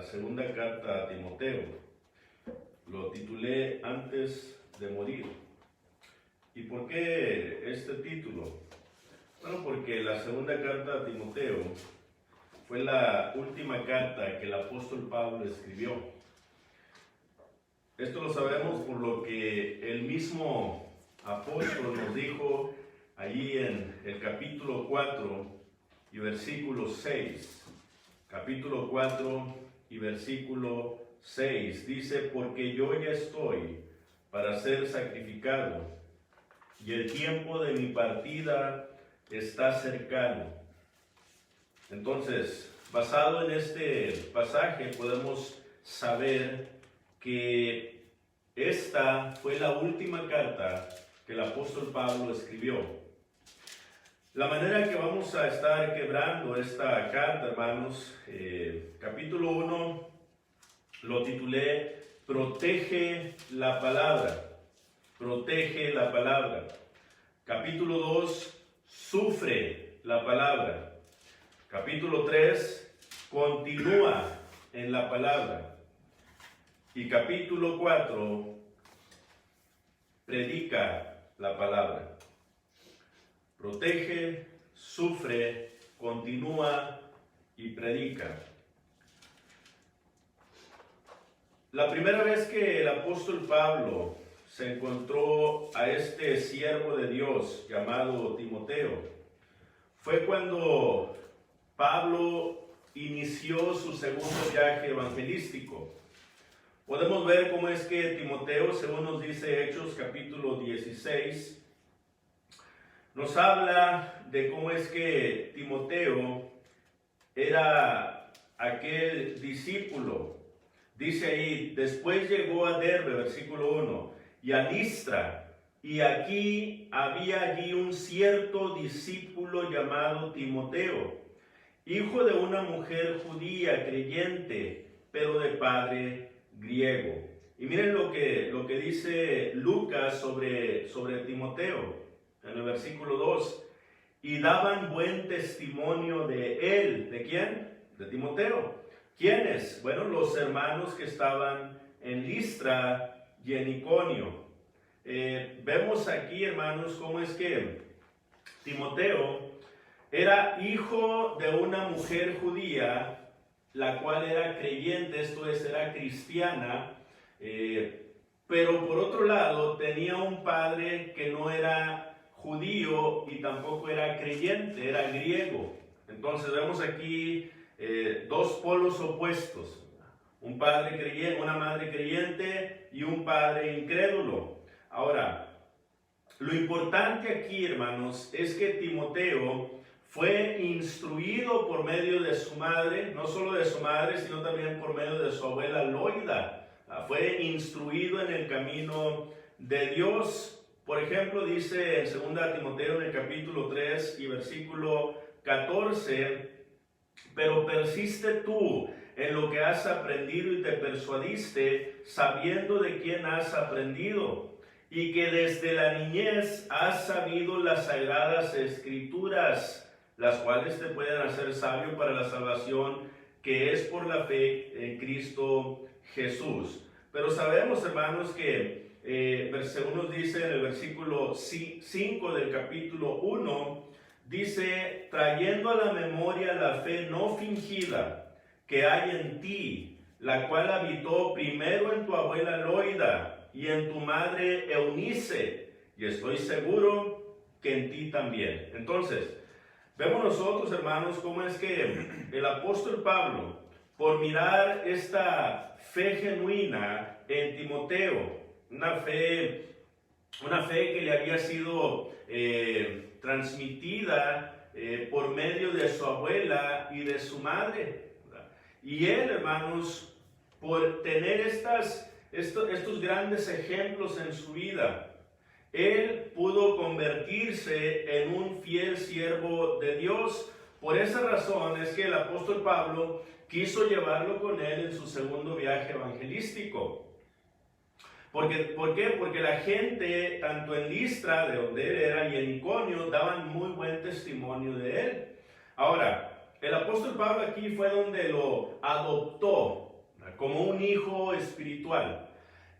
la segunda carta a Timoteo. Lo titulé Antes de morir. ¿Y por qué este título? Bueno, porque la segunda carta a Timoteo fue la última carta que el apóstol Pablo escribió. Esto lo sabemos por lo que el mismo apóstol nos dijo allí en el capítulo 4 y versículo 6. Capítulo 4 y versículo 6 dice: porque yo ya estoy para ser sacrificado, y el tiempo de mi partida está cercano. Entonces, basado en este pasaje, podemos saber que esta fue la última carta que el apóstol Pablo escribió. La manera que vamos a estar quebrando esta carta, hermanos, capítulo 1, lo titulé Protege la palabra. Protege la palabra. Capítulo 2, Sufre la palabra. Capítulo 3, Continúa en la palabra. Y capítulo 4, Predica la palabra. Protege, sufre, continúa y predica. La primera vez que el apóstol Pablo se encontró a este siervo de Dios llamado Timoteo fue cuando Pablo inició su segundo viaje evangelístico. Podemos ver cómo es que Timoteo, según nos dice Hechos capítulo 16, nos habla de cómo es que Timoteo era aquel discípulo. Dice ahí: después llegó a Derbe, versículo 1, y a Listra, y aquí había un cierto discípulo llamado Timoteo, hijo de una mujer judía creyente, pero de padre griego. Y miren lo que dice Lucas sobre Timoteo. En el versículo 2, y daban buen testimonio de él. ¿De quién? De Timoteo. ¿Quiénes? Bueno, los hermanos que estaban en Listra y en Iconio. Vemos aquí, hermanos, cómo es que Timoteo era hijo de una mujer judía, la cual era creyente, esto es, era cristiana, pero por otro lado tenía un padre que no era judío y tampoco era creyente, era griego. Entonces vemos aquí dos polos opuestos: un padre creyente, una madre creyente y un padre incrédulo. Ahora, lo importante aquí, hermanos, es que Timoteo fue instruido por medio de su madre, no solo de su madre, sino también por medio de su abuela Loida. Fue instruido en el camino de Dios. Por ejemplo, dice en 2 Timoteo en el capítulo 3 y versículo 14, pero persiste tú en lo que has aprendido y te persuadiste, sabiendo de quién has aprendido, y que desde la niñez has sabido las sagradas escrituras, las cuales te pueden hacer sabio para la salvación que es por la fe en Cristo Jesús. Pero sabemos, hermanos, que según nos dice en el versículo 5 del capítulo 1, dice: trayendo a la memoria la fe no fingida que hay en ti, la cual habitó primero en tu abuela Loida y en tu madre Eunice, y estoy seguro que en ti también. Entonces, vemos nosotros, hermanos, cómo es que el apóstol Pablo, por mirar esta fe genuina en Timoteo, una fe que le había sido transmitida por medio de su abuela y de su madre, ¿verdad? Y él, hermanos, por tener estos grandes ejemplos en su vida, él pudo convertirse en un fiel siervo de Dios. Por esa razón es que el apóstol Pablo quiso llevarlo con él en su segundo viaje evangelístico. ¿Por qué? Porque la gente, tanto en Listra, de donde él era, y en Iconio, daban muy buen testimonio de él. Ahora, el apóstol Pablo aquí fue donde lo adoptó como un hijo espiritual.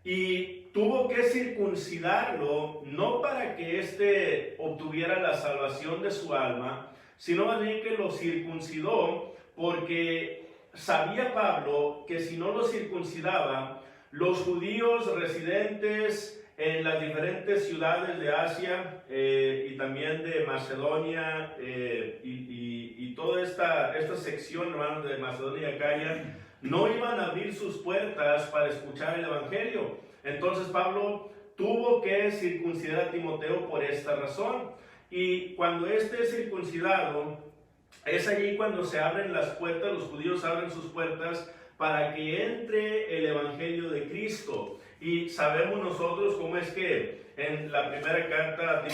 Y tuvo que circuncidarlo, no para que éste obtuviera la salvación de su alma, sino más bien que lo circuncidó porque sabía Pablo que si no lo circuncidaba, los judíos residentes en las diferentes ciudades de Asia y también de Macedonia y toda esta sección, hermanos, de Macedonia y Acaya, no iban a abrir sus puertas para escuchar el Evangelio. Entonces Pablo tuvo que circuncidar a Timoteo por esta razón. Y cuando éste es circuncidado, es allí cuando se abren las puertas, los judíos abren sus puertas para que entre el Evangelio de Cristo. Y sabemos nosotros cómo es que en la primera carta a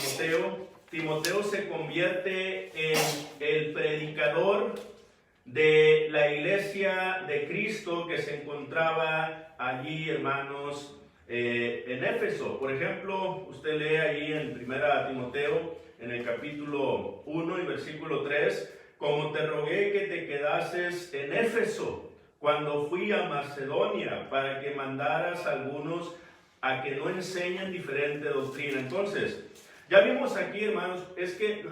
Timoteo se convierte en el predicador de la iglesia de Cristo que se encontraba allí, hermanos, en Éfeso. Por ejemplo, usted lee allí en primera Timoteo, en el capítulo 1 y versículo 3, como te rogué que te quedases en Éfeso cuando fui a Macedonia, para que mandaras a algunos a que no enseñen diferente doctrina. Entonces, ya vimos aquí, hermanos,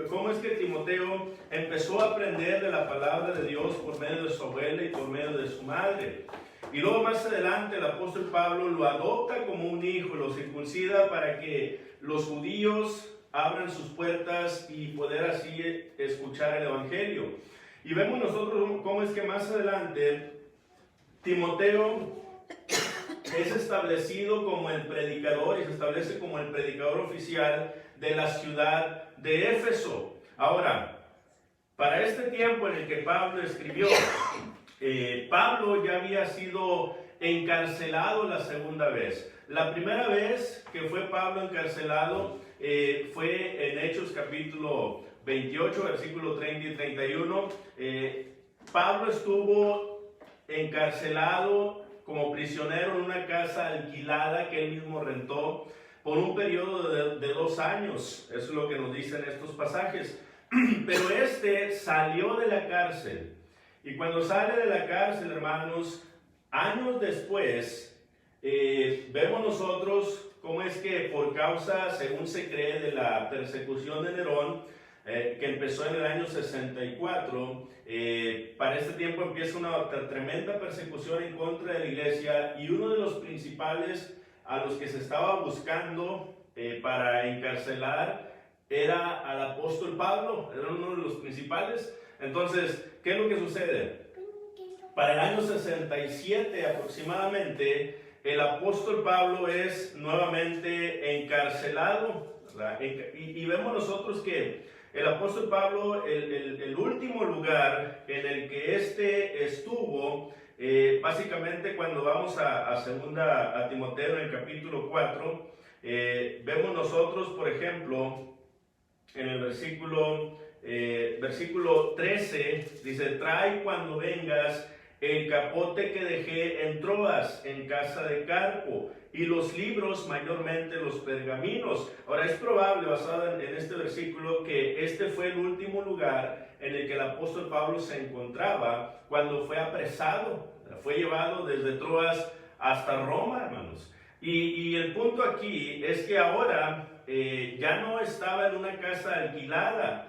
cómo es que Timoteo empezó a aprender de la palabra de Dios por medio de su abuela y por medio de su madre. Y luego más adelante el apóstol Pablo lo adopta como un hijo, lo circuncida para que los judíos abran sus puertas y poder así escuchar el Evangelio. Y vemos nosotros cómo es que más adelante Timoteo es establecido como el predicador y se establece como el predicador oficial de la ciudad de Éfeso. Ahora, para este tiempo en el que Pablo escribió, Pablo ya había sido encarcelado la segunda vez. La primera vez que fue Pablo encarcelado fue en Hechos capítulo 28, versículo 30 y 31. Pablo estuvo encarcelado como prisionero en una casa alquilada que él mismo rentó por un periodo de 2 años. Eso es lo que nos dicen estos pasajes. Pero salió de la cárcel. Y cuando sale de la cárcel, hermanos, años después, vemos nosotros cómo es que por causa, según se cree, de la persecución de Nerón, que empezó en el año 64, para este tiempo empieza una tremenda persecución en contra de la iglesia, y uno de los principales a los que se estaba buscando para encarcelar era al apóstol Pablo, era uno de los principales. Entonces, ¿qué es lo que sucede? Para el año 67 aproximadamente, el apóstol Pablo es nuevamente encarcelado, ¿verdad? Y vemos nosotros que el apóstol Pablo, el último lugar en el que estuvo, básicamente cuando vamos a Timoteo en el capítulo 4, vemos nosotros, por ejemplo, en el versículo 13, dice: trae cuando vengas el capote que dejé en Troas, en casa de Carpo, y los libros, mayormente los pergaminos. Ahora es probable, basado en este versículo, que este fue el último lugar en el que el apóstol Pablo se encontraba cuando fue apresado. Fue llevado desde Troas hasta Roma, hermanos. Y el punto aquí es que ahora ya no estaba en una casa alquilada,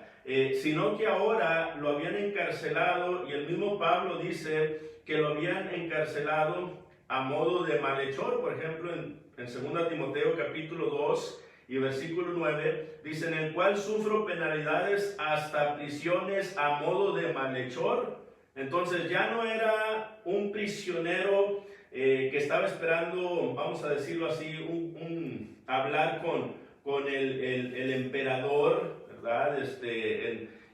sino que ahora lo habían encarcelado, y el mismo Pablo dice que lo habían encarcelado a modo de malhechor. Por ejemplo, en 2 Timoteo capítulo 2 y versículo 9, dice: en el cual sufro penalidades hasta prisiones a modo de malhechor. Entonces ya no era un prisionero que estaba esperando, vamos a decirlo así, hablar con el emperador, ¿verdad?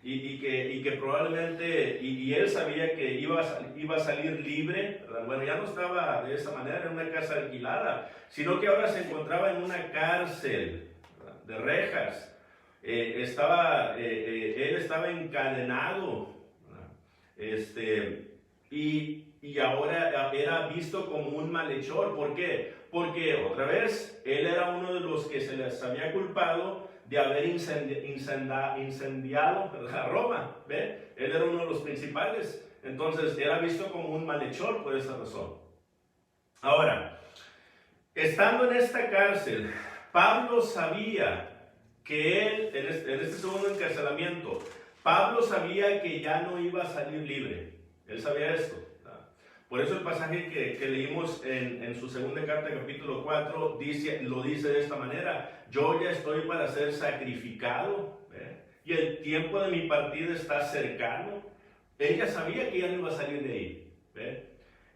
Y que probablemente, y él sabía que iba a salir libre, ¿verdad? Bueno, ya no estaba de esa manera en una casa alquilada, sino que ahora se encontraba en una cárcel, ¿verdad?, de rejas. Él estaba encadenado, y ahora era visto como un malhechor. ¿Por qué? Porque otra vez él era uno de los que se les había culpado de haber incendiado a Roma. ¿Ve? Él era uno de los principales. Entonces era visto como un malhechor por esa razón. Ahora, estando en esta cárcel, Pablo sabía que él, en este segundo encarcelamiento, Pablo sabía que ya no iba a salir libre. Él sabía esto. Por eso el pasaje que leímos en su segunda carta, capítulo 4, lo dice de esta manera: yo ya estoy para ser sacrificado, y el tiempo de mi partida está cercano. Ella sabía que ya no iba a salir de ahí.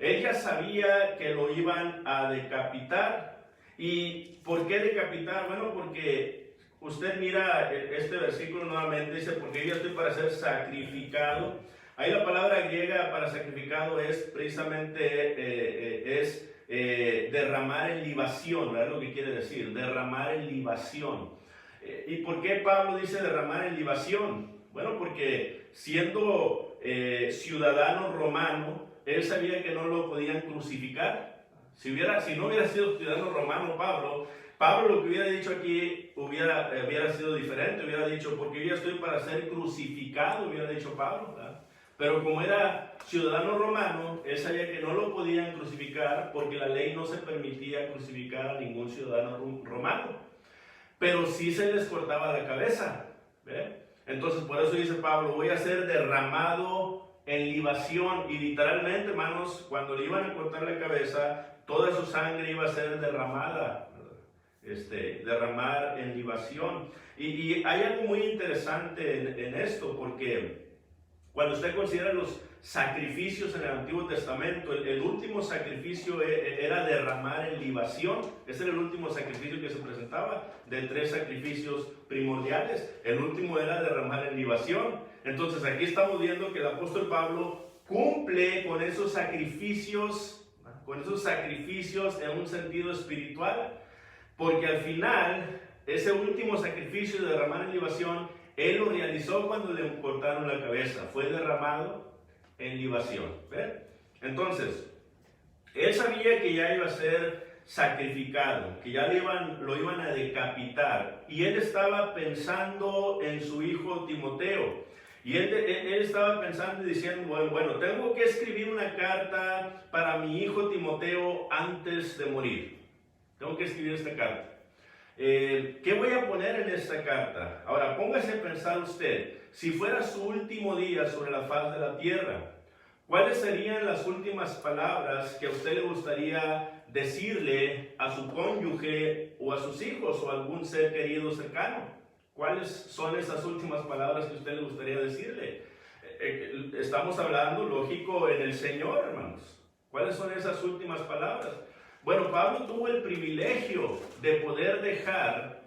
Ella sabía que lo iban a decapitar. ¿Y por qué decapitar? Bueno, porque usted mira este versículo nuevamente, dice: porque yo estoy para ser sacrificado. Ahí la palabra griega para sacrificado es precisamente derramar en libación, ¿verdad? Lo que quiere decir, derramar en libación. ¿Y por qué Pablo dice derramar en libación? Bueno, porque siendo ciudadano romano, él sabía que no lo podían crucificar. Si no hubiera sido ciudadano romano Pablo lo que hubiera dicho aquí hubiera sido diferente. Hubiera dicho: porque yo ya estoy para ser crucificado, hubiera dicho Pablo, ¿verdad? Pero como era ciudadano romano, él sabía que no lo podían crucificar porque la ley no se permitía crucificar a ningún ciudadano romano. Pero sí se les cortaba la cabeza. Entonces, por eso dice Pablo: voy a ser derramado en libación. Y literalmente, hermanos, cuando le iban a cortar la cabeza, toda su sangre iba a ser derramada. Derramar en libación. Y hay algo muy interesante en esto, porque cuando usted considera los sacrificios en el Antiguo Testamento, el último sacrificio era derramar en libación. Ese era el último sacrificio que se presentaba, de 3 sacrificios primordiales. El último era derramar en libación. Entonces aquí estamos viendo que el apóstol Pablo cumple con esos sacrificios en un sentido espiritual, porque al final ese último sacrificio de derramar en libación, él lo realizó cuando le cortaron la cabeza. Fue derramado en libación. Entonces, él sabía que ya iba a ser sacrificado, que ya lo iban a decapitar. Y él estaba pensando en su hijo Timoteo. Y él estaba pensando y diciendo: bueno, tengo que escribir una carta para mi hijo Timoteo antes de morir. Tengo que escribir esta carta. ¿Qué voy a poner en esta carta? Ahora, póngase a pensar usted, si fuera su último día sobre la faz de la tierra, ¿cuáles serían las últimas palabras que a usted le gustaría decirle a su cónyuge o a sus hijos o a algún ser querido cercano? ¿Cuáles son esas últimas palabras que a usted le gustaría decirle? Estamos hablando, lógico, en el Señor, hermanos. ¿Cuáles son esas últimas palabras? Bueno, Pablo tuvo el privilegio de poder dejar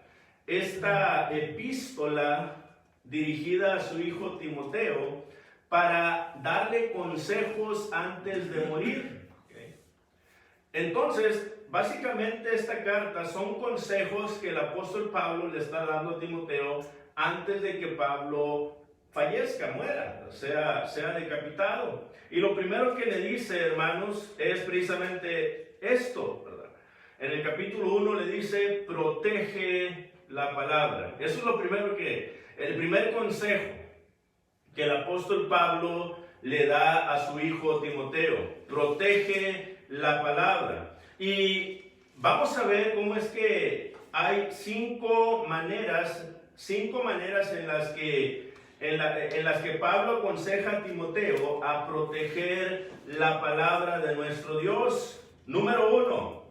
esta epístola dirigida a su hijo Timoteo para darle consejos antes de morir. Entonces, básicamente esta carta son consejos que el apóstol Pablo le está dando a Timoteo antes de que Pablo fallezca, muera, sea decapitado. Y lo primero que le dice, hermanos, es precisamente esto, ¿verdad? En el capítulo 1 le dice: protege la palabra. Eso es lo primero el primer consejo que el apóstol Pablo le da a su hijo Timoteo: protege la palabra. Y vamos a ver cómo es que hay 5 maneras en las que Pablo aconseja a Timoteo a proteger la palabra de nuestro Dios. Número 1,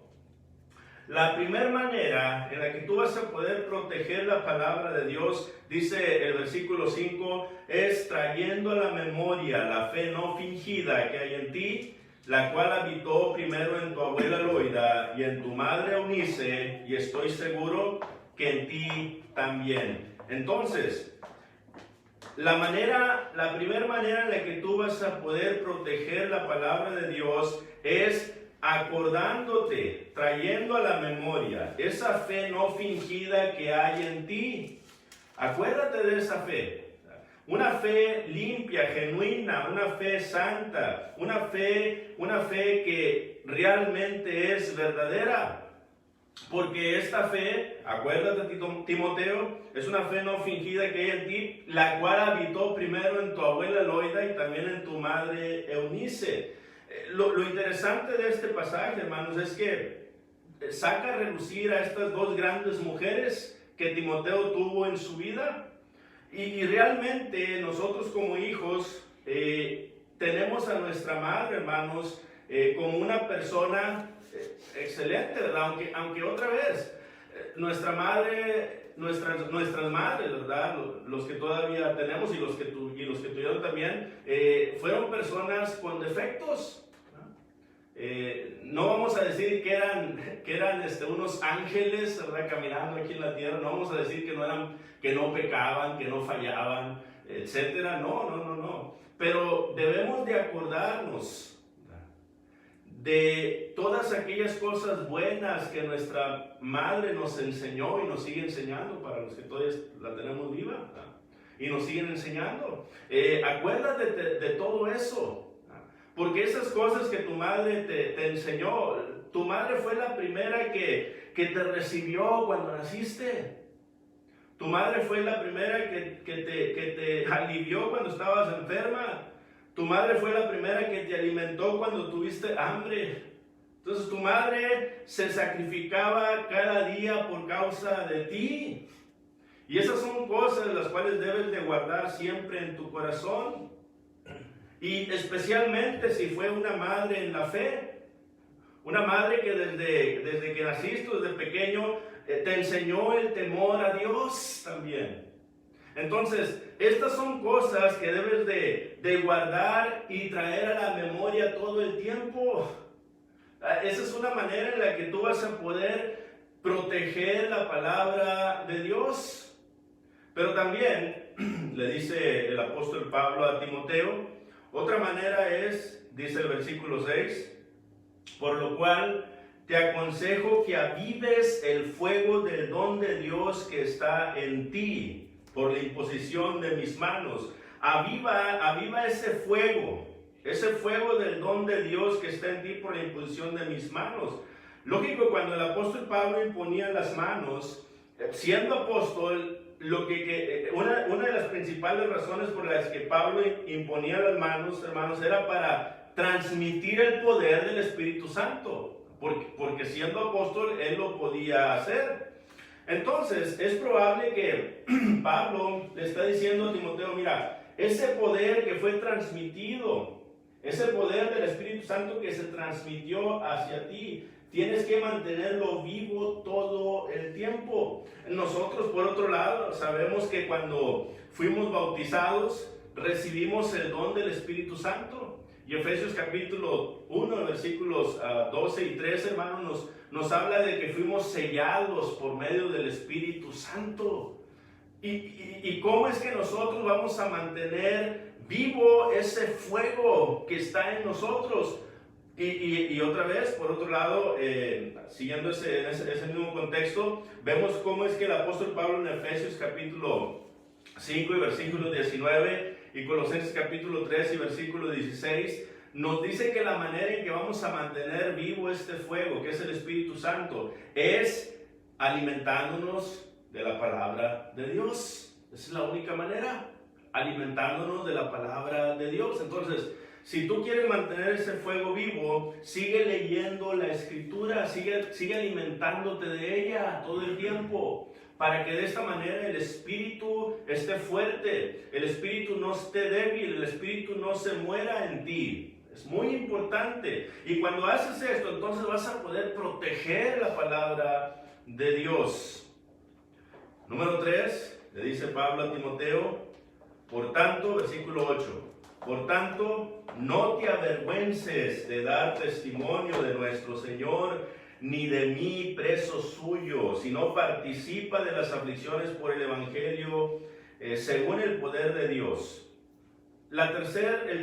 la primera manera en la que tú vas a poder proteger la palabra de Dios, dice el versículo 5, es trayendo a la memoria la fe no fingida que hay en ti, la cual habitó primero en tu abuela Loida y en tu madre Eunice, y estoy seguro que en ti también. Entonces, la primera manera en la que tú vas a poder proteger la palabra de Dios es acordándote, trayendo a la memoria esa fe no fingida que hay en ti. Acuérdate de esa fe. Una fe limpia, genuina, una fe santa, una fe que realmente es verdadera. Porque esta fe, acuérdate Timoteo, es una fe no fingida que hay en ti, la cual habitó primero en tu abuela Loida y también en tu madre Eunice. Lo interesante de este pasaje, hermanos, es que saca a relucir a estas dos grandes mujeres que Timoteo tuvo en su vida. Y realmente nosotros como hijos tenemos a nuestra madre, hermanos, como una persona excelente, ¿verdad? Aunque otra vez, nuestra madre, nuestras madres, ¿verdad? Los que todavía tenemos y los que tuvieron también, fueron personas con defectos. No vamos a decir que eran unos ángeles, ¿verdad? Caminando aquí en la tierra. No vamos a decir que no pecaban, que no fallaban, etcétera. No. Pero debemos de acordarnos, ¿verdad?, de todas aquellas cosas buenas que nuestra madre nos enseñó y nos sigue enseñando, para los que todavía la tenemos viva, ¿verdad?, y nos siguen enseñando. Acuérdate de todo eso. Porque esas cosas que tu madre te enseñó, tu madre fue la primera que te recibió cuando naciste. Tu madre fue la primera que te alivió cuando estabas enferma. Tu madre fue la primera que te alimentó cuando tuviste hambre. Entonces tu madre se sacrificaba cada día por causa de ti. Y esas son cosas las cuales debes de guardar siempre en tu corazón. Y especialmente si fue una madre en la fe, una madre que desde que naciste, desde pequeño, te enseñó el temor a Dios también. Entonces, estas son cosas que debes de guardar y traer a la memoria todo el tiempo. Esa es una manera en la que tú vas a poder proteger la palabra de Dios. Pero también, le dice el apóstol Pablo a Timoteo, otra manera es, dice el versículo 6, por lo cual te aconsejo que avives el fuego del don de Dios que está en ti por la imposición de mis manos. Aviva ese fuego del don de Dios que está en ti por la imposición de mis manos. Lógico, cuando el apóstol Pablo imponía las manos, siendo apóstol, una de las principales razones por las que Pablo imponía las manos, hermanos, era para transmitir el poder del Espíritu Santo, porque siendo apóstol él lo podía hacer. Entonces es probable que Pablo le está diciendo a Timoteo, mira, ese poder que fue transmitido, ese poder del Espíritu Santo que se transmitió hacia ti, tienes que mantenerlo vivo todo el tiempo. Nosotros, por otro lado, sabemos que cuando fuimos bautizados, recibimos el don del Espíritu Santo. Y Efesios capítulo 1, versículos 12 y 13, hermanos, nos habla de que fuimos sellados por medio del Espíritu Santo. ¿Y cómo es que nosotros vamos a mantener vivo ese fuego que está en nosotros? Y otra vez, por otro lado, siguiendo ese mismo contexto, vemos cómo es que el apóstol Pablo en Efesios capítulo 5 y versículo 19 y Colosenses capítulo 3 y versículo 16 nos dice que la manera en que vamos a mantener vivo este fuego, que es el Espíritu Santo, es alimentándonos de la palabra de Dios. Esa es la única manera, alimentándonos de la palabra de Dios. Entonces, si tú quieres mantener ese fuego vivo, sigue leyendo la Escritura, sigue alimentándote de ella todo el tiempo, para que de esta manera el Espíritu esté fuerte, el Espíritu no esté débil, el Espíritu no se muera en ti. Es muy importante. Y cuando haces esto, entonces vas a poder proteger la palabra de Dios. Número 3, le dice Pablo a Timoteo, por tanto, versículo 8. Por tanto, no te avergüences de dar testimonio de nuestro Señor, ni de mí preso suyo, sino participa de las aflicciones por el Evangelio, según el poder de Dios. El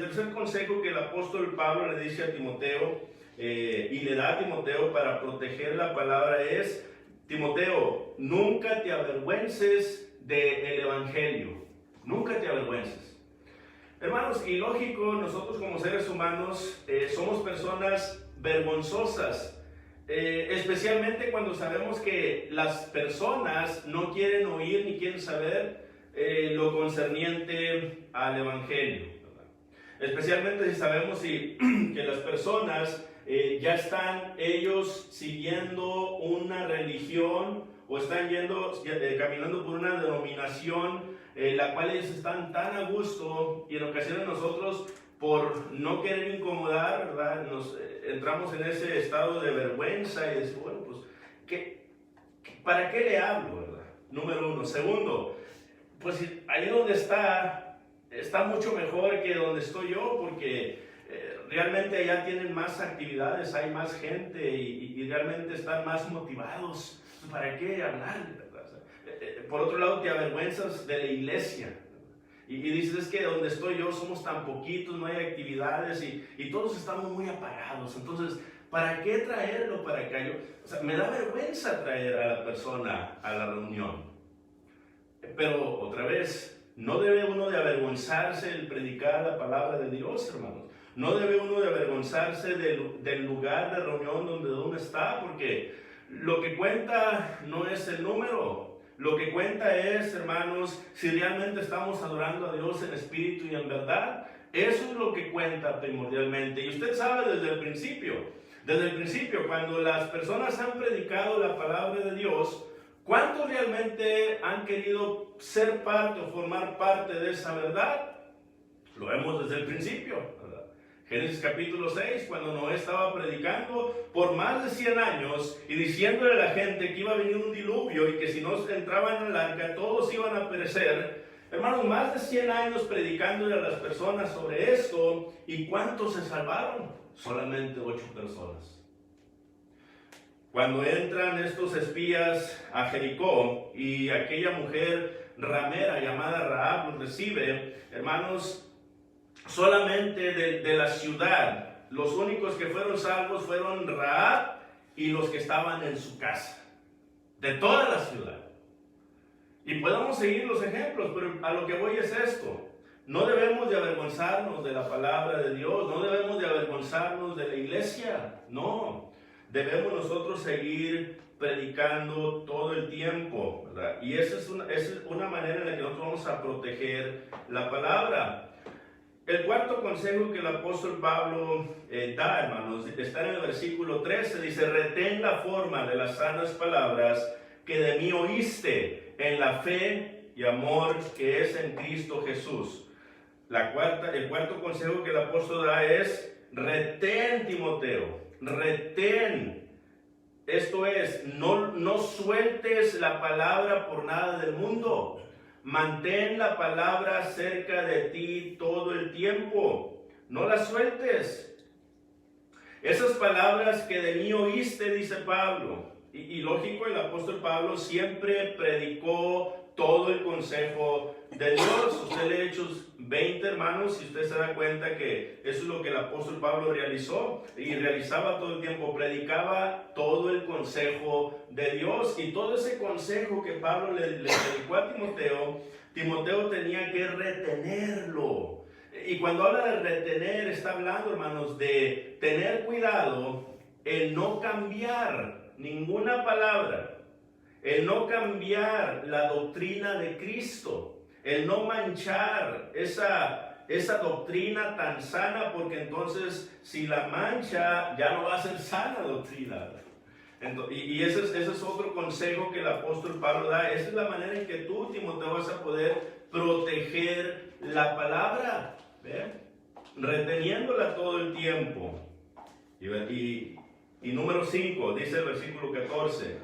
tercer consejo que el apóstol Pablo le dice a Timoteo, y le da a Timoteo para proteger la palabra es, Timoteo, nunca te avergüences del Evangelio, nunca te avergüences. Hermanos, y lógico, nosotros como seres humanos somos personas vergonzosas, especialmente cuando sabemos que las personas no quieren oír ni quieren saber lo concerniente al Evangelio, ¿verdad? Especialmente si sabemos que las personas ya están ellos siguiendo una religión o están caminando por una denominación la cual ellos están tan a gusto, y en ocasiones nosotros, por no querer incomodar, ¿verdad? Entramos en ese estado de vergüenza y decimos, bueno, pues, ¿para qué le hablo, verdad? Número uno. Segundo, pues ahí donde está mucho mejor que donde estoy yo, porque realmente allá tienen más actividades, hay más gente y realmente están más motivados. ¿Para qué hablar, verdad? Por otro lado, te avergüenzas de la iglesia. Y dices, es que donde estoy yo somos tan poquitos, no hay actividades y todos estamos muy apagados. Entonces, ¿para qué traerlo para acá? Me da vergüenza traer a la persona a la reunión. Pero otra vez, no debe uno de avergonzarse el predicar la palabra de Dios, hermanos. No debe uno de avergonzarse del lugar de reunión donde uno está, porque lo que cuenta no es el número. Lo que cuenta es, hermanos, si realmente estamos adorando a Dios en espíritu y en verdad. Eso es lo que cuenta primordialmente. Y usted sabe desde el principio, cuando las personas han predicado la palabra de Dios, ¿cuántos realmente han querido ser parte o formar parte de esa verdad? Lo vemos desde el principio, ¿verdad? Génesis capítulo 6, cuando Noé estaba predicando por más de 100 años y diciéndole a la gente que iba a venir un diluvio y que si no entraban en el arca todos iban a perecer. Hermanos, más de 100 años predicándole a las personas sobre esto. ¿Y cuántos se salvaron? Solamente 8 personas. Cuando entran estos espías a Jericó y aquella mujer ramera llamada Rahab los recibe, hermanos, solamente de la ciudad, los únicos que fueron salvos fueron Rahab y los que estaban en su casa, de toda la ciudad. Y podemos seguir los ejemplos, pero a lo que voy es esto: no debemos de avergonzarnos de la palabra de Dios, no debemos de avergonzarnos de la iglesia, no. Debemos nosotros seguir predicando todo el tiempo, ¿verdad? Y esa es una manera en la que nosotros vamos a proteger la palabra. El cuarto consejo que el apóstol Pablo da, hermanos, está en el versículo 13, dice: retén la forma de las sanas palabras que de mí oíste en la fe y amor que es en Cristo Jesús. El cuarto consejo que el apóstol da es: retén, Timoteo, retén. Esto es, no sueltes la palabra por nada del mundo. Mantén la palabra cerca de ti todo el tiempo. No la sueltes. Esas palabras que de mí oíste, dice Pablo. Y lógico, el apóstol Pablo siempre predicó todo el consejo de Dios. Usted lee Hechos 20, hermanos, y usted se da cuenta que eso es lo que el apóstol Pablo realizó. Y realizaba todo el tiempo, predicaba todo el consejo de Dios. Y todo ese consejo que Pablo le predicó a Timoteo, Timoteo tenía que retenerlo. Y cuando habla de retener, está hablando, hermanos, de tener cuidado en no cambiar ninguna palabra, el no cambiar la doctrina de Cristo, el no manchar esa doctrina tan sana, porque entonces si la mancha ya no va a ser sana doctrina. Entonces, y ese es otro consejo que el apóstol Pablo da. Esa es la manera en que tú, Timoteo, vas a poder proteger la palabra, ¿ve? Reteniéndola todo el tiempo. Y número 5, dice el versículo 14: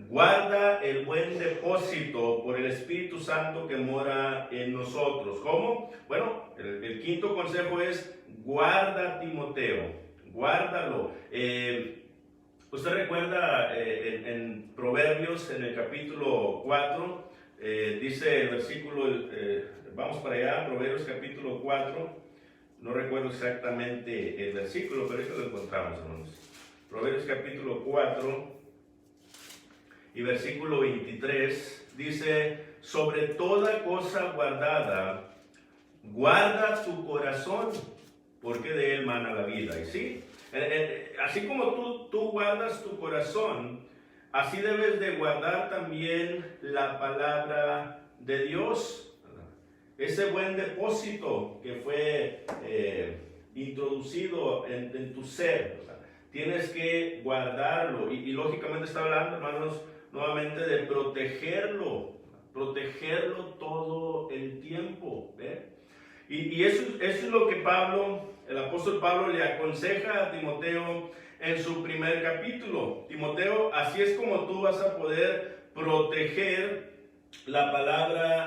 guarda el buen depósito por el Espíritu Santo que mora en nosotros. ¿Cómo? Bueno, el quinto consejo es: guarda, Timoteo, guárdalo. Usted recuerda en Proverbios, en el capítulo 4, dice el versículo, vamos para allá, Proverbios capítulo 4, no recuerdo exactamente el versículo, pero eso lo encontramos, hermanos. Proverbios capítulo 4 y versículo 23 dice: sobre toda cosa guardada, guarda tu corazón, porque de él mana la vida. Y sí, así como tú guardas tu corazón, así debes de guardar también la palabra de Dios. ese buen depósito que fue introducido en tu ser, ¿verdad? Tienes que guardarlo y lógicamente está hablando, hermanos, nuevamente de protegerlo todo el tiempo, ¿ve? Y eso es lo que el apóstol Pablo le aconseja a Timoteo en su primer capítulo. Timoteo, así es como tú vas a poder proteger la palabra